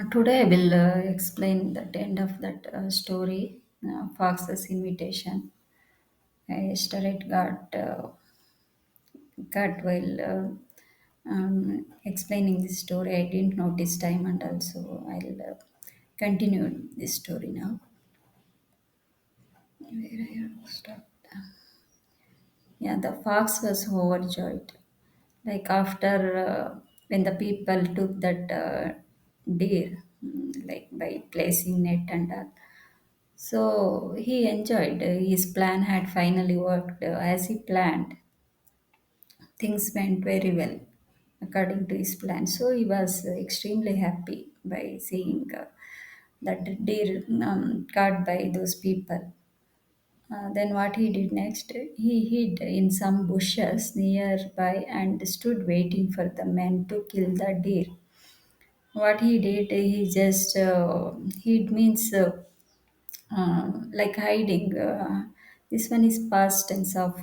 Today I will explain the end of that story, Fox's Invitation. Yesterday it got cut while explaining this story. I didn't notice time, and also I'll continue this story now. Where I have stopped. Yeah, the fox was overjoyed. Like after when the people took that deer, like by placing net and all. So he enjoyed. His plan had finally worked as he planned. Things went very well according to his plan. So he was extremely happy by seeing that deer caught by those people. Then what he did next? He hid in some bushes nearby and stood waiting for the men to kill the deer. What he did, he just hid means like hiding. This one is past tense of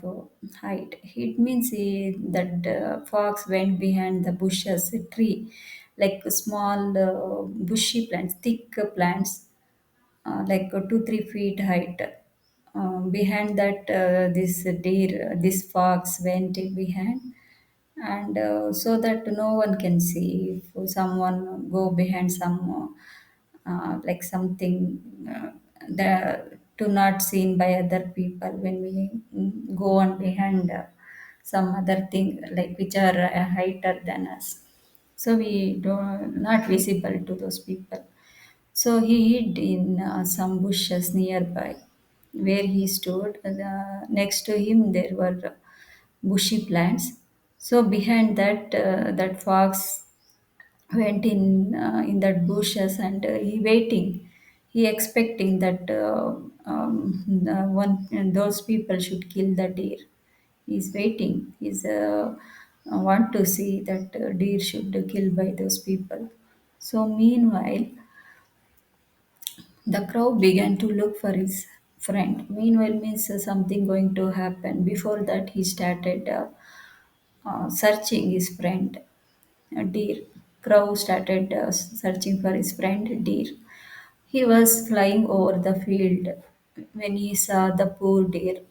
hide. It means that fox went behind the bushes, a tree, like small bushy plants, thick plants, like 2 3 feet height. Behind that, this deer, this fox went behind, and so that no one can see. If someone go behind some like something the to not seen by other people when we go on behind some other thing like which are higher than us, so we do not visible to those people. So he hid in some bushes nearby where he stood. Next to him there were bushy plants. So behind that, that fox went in that bushes, and he waiting. He expecting that one those people should kill the deer. He's waiting. He's want to see that deer should be killed by those people. So meanwhile, the crow began to look for his friend. Meanwhile means something going to happen. Before that, he started searching his friend, a deer. Crow started searching for his friend, deer. He was flying over the field when he saw the poor deer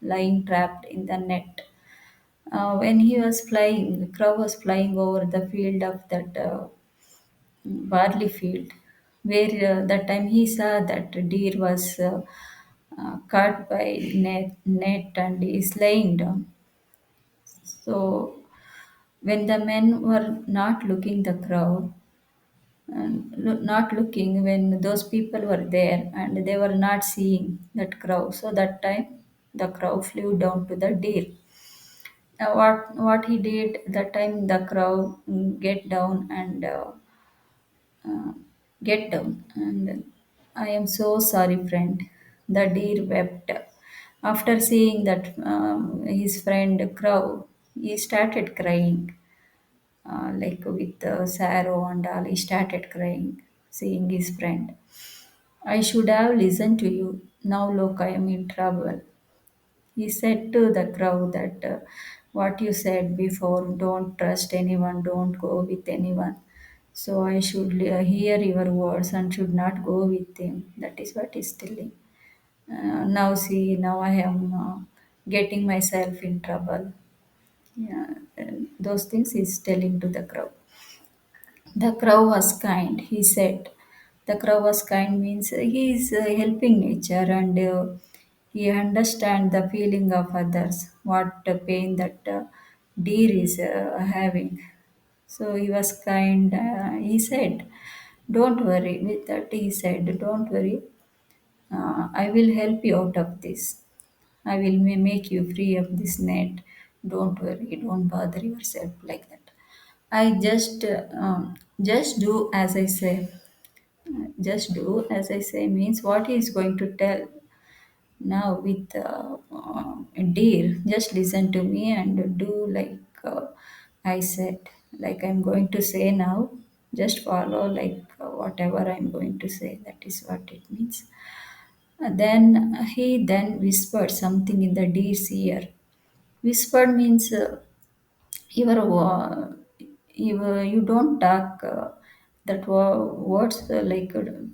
lying trapped in the net. When he was flying, the crow was flying over the field of that barley field, where that time he saw that deer was caught by net and is laying down. So when the men were not looking the crow, and not looking when those people were there and they were not seeing that crow, so that time the crow flew down to the deer. What he did that time, the crow get down and uh, get down, and I am so sorry, friend. The deer wept. After seeing that his friend crow, he started crying, like with sorrow and all. He started crying, seeing his friend. I should have listened to you. Now look, I am in trouble. He said to the crow that what you said before, don't trust anyone, don't go with anyone. So I should hear your words and should not go with him. That is what he's telling. Now see, now I am getting myself in trouble. Yeah, those things he's telling to the crow. The crow was kind, he said. The crow was kind means he is helping nature, and he understands the feeling of others, what pain that deer is having. So he was kind. He said, "Don't worry." With that, he said, "Don't worry. I will help you out of this. I will make you free of this net. Don't worry. Don't bother yourself like that. I just do as I say. Just do as I say means what he is going to tell now with dear. Just listen to me and do like I said. Like I'm going to say now. Just follow like whatever I'm going to say. That is what it means." Then he then whispered something in the deer's ear. Whispered means you are you don't talk That words like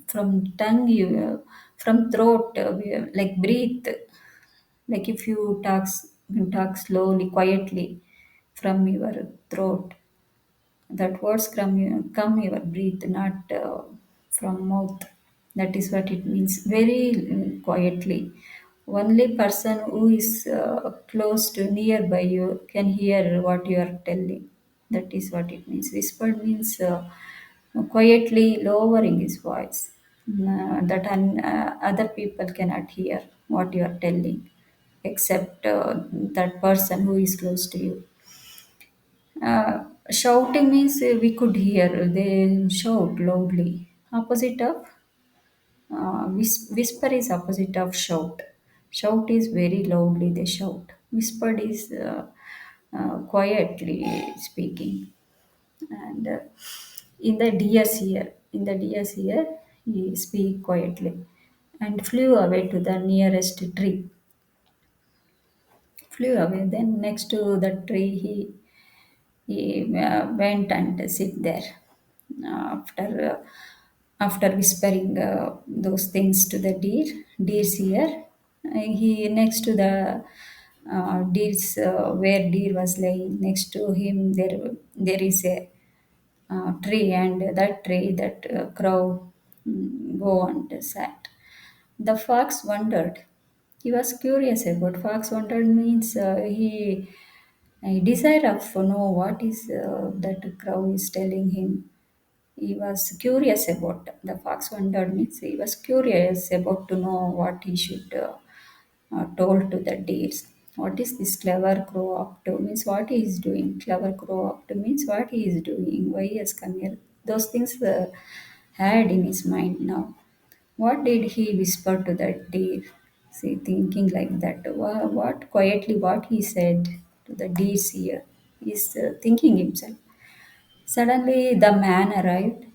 from tongue, you from throat, like breathe. Like if you talk slowly, quietly from your throat, that words come your breathe, not from mouth. That is what it means. Very quietly. Only person who is close to nearby you can hear what you are telling. That is what it means. Whispered means quietly lowering his voice, that other people cannot hear what you are telling, except that person who is close to you. Shouting means we could hear. They shout loudly. Opposite of whisper is opposite of shout. Shout is very loudly they shout. Whispered is quietly speaking. And in the deer's ear, he speak quietly, and flew away to the nearest tree. Flew away. Then next to the tree, he went and sit there. After after whispering those things to the deer's ear, he next to the deer's where deer was laying. Next to him, there is a tree, and that tree, that crow go and sat. The fox wondered. He was curious about. Fox wondered means he desire of to know what is that crow is telling him. He was curious about. The fox wondered means he was curious about to know what he should told to the deers. What is this clever crow up to? Means what he is doing. Clever crow up to means what he is doing. Why he has come here. Those things had in his mind now. What did he whisper to that deer? See, thinking like that. What quietly what he said to the deer's ear. He's thinking himself. Suddenly, the man arrived.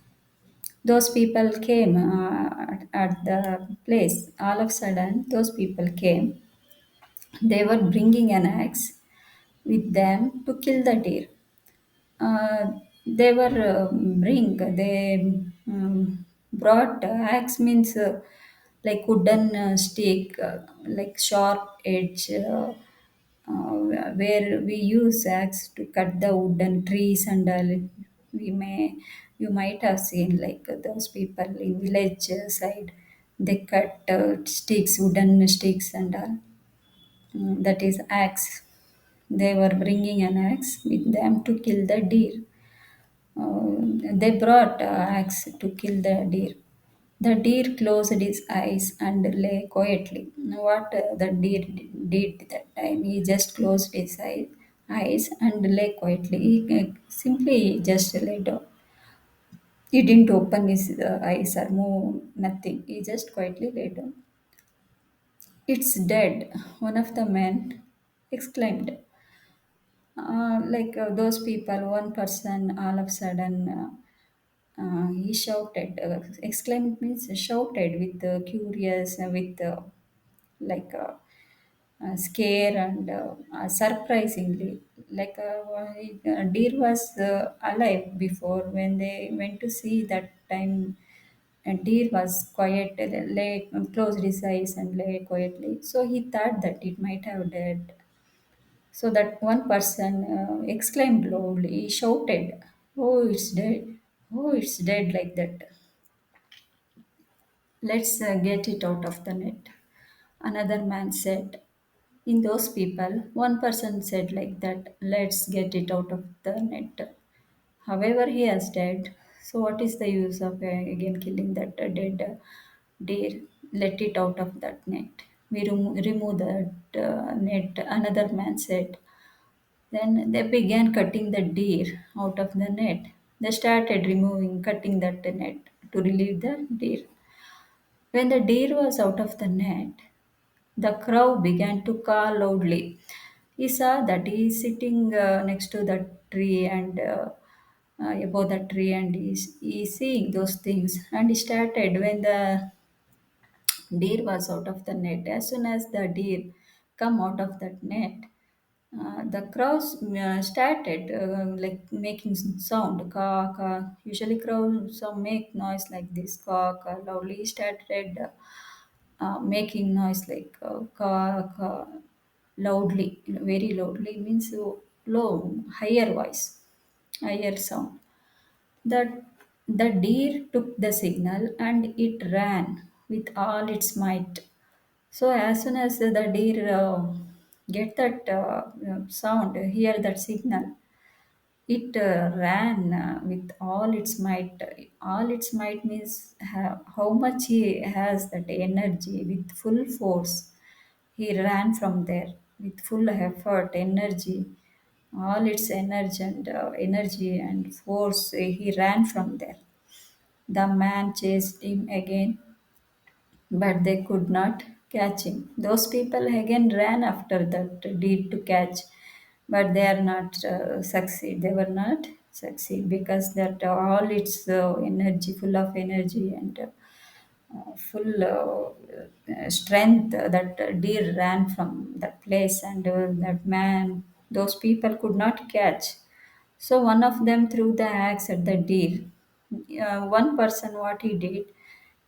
Those people came at the place. All of a sudden, those people came. They were bringing an axe with them to kill the deer. They were they brought axe means like wooden stick, like sharp edge, where we use axe to cut the wooden trees and all. We may You might have seen like those people in village side, they cut sticks, wooden sticks and all. That is axe. They were bringing an axe with them to kill the deer. They brought axe to kill the deer. The deer closed his eyes and lay quietly. What the deer did that time, he just closed his eyes and lay quietly. He simply just lay down. He didn't open his eyes or move, nothing. He just quietly lay down. It's dead, one of the men exclaimed. Those people, one person all of a sudden he shouted, exclaimed means shouted with curious, with like scare and surprisingly. Deer was alive before when they went to see that time. And deer was quiet, lay, closed his eyes and lay quietly. So he thought that it might have died. So that one person exclaimed loudly, he shouted, "Oh, it's dead! Oh, it's dead!" like that. Let's get it out of the net. Another man said. In those people, one person said like that, "Let's get it out of the net." However, he has died. So, what is the use of again killing that dead deer? Let it out of that net. We remove that net. Another man said. Then they began cutting the deer out of the net. They started cutting that net to relieve the deer. When the deer was out of the net, the crow began to caw loudly. He saw that he is sitting next to the tree and above the tree, and he is seeing those things. And he started when the deer was out of the net. As soon as the deer come out of that net, The crows started like making sound, ka ka. Usually crows make noise like this, ka ka. Loudly started making noise like ka ka, loudly, very loudly means low, higher voice, higher sound. That the deer took the signal and it ran with all its might. So as soon as the deer get that sound, hear that signal, it ran with all its might. All its might means how much he has that energy with full force. He ran from there with full effort, energy, all its energy and force. He ran from there. The man chased him again, but they could not catch him. Those people again ran after that deed to catch, but they are not succeed. They were not succeed because that all its energy, full of energy and full strength, that deer ran from that place, and that man, those people could not catch. So one of them threw the axe at the deer. One person, what he did,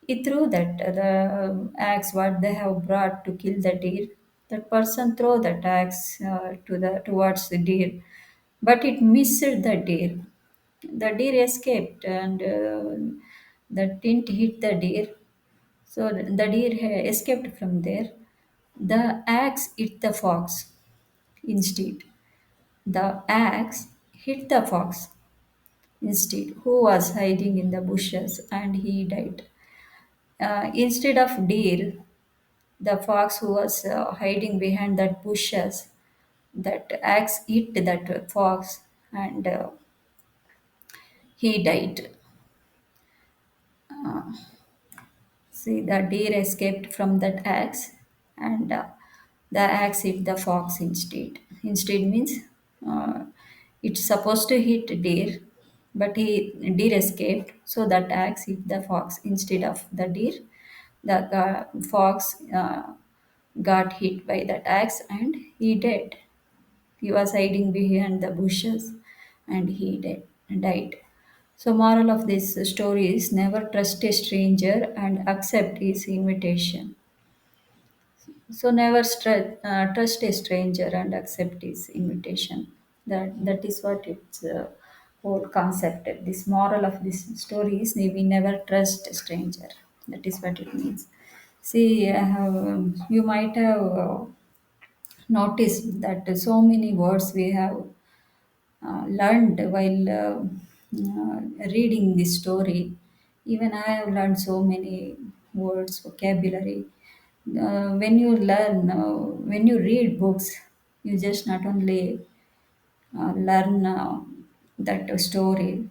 he threw that the axe what they have brought to kill the deer. That person threw that axe to the towards the deer, but it missed the deer. The deer escaped, and that didn't hit the deer. So the deer escaped from there. The axe hit the fox instead. The axe hit the fox instead, who was hiding in the bushes, and he died. Instead of deer, the fox who was hiding behind that bushes, that axe hit that fox, and he died. See, the deer escaped from that axe, and the axe hit the fox instead. Instead means uh, it's supposed to hit deer, but deer escaped, so that axe hit the fox instead of the deer. The fox got hit by that axe, and he died. He was hiding behind the bushes, and he died. So, moral of this story is never trust a stranger and accept his invitation. So, never trust a stranger and accept his invitation. That is what its whole concept. This moral of this story is we never trust a stranger. That is what it means. See, you might have noticed that so many words we have learned while reading this story. Even I have learned so many words, vocabulary. When you read books, you just not only learn that story,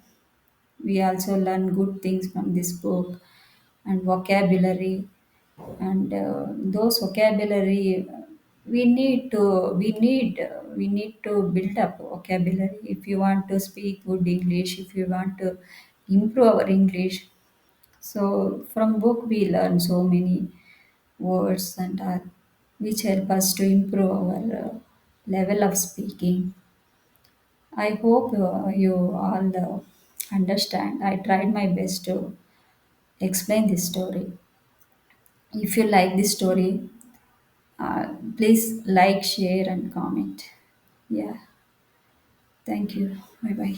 we also learn good things from this book and vocabulary, and those vocabulary we need to build up vocabulary if you want to speak good English, if you want to improve our English. So from book we learn so many words, and which help us to improve our level of speaking. I hope you all understand. I tried my best to explain this story. If you like this story, please like, share, and comment. Yeah, thank you. Bye bye.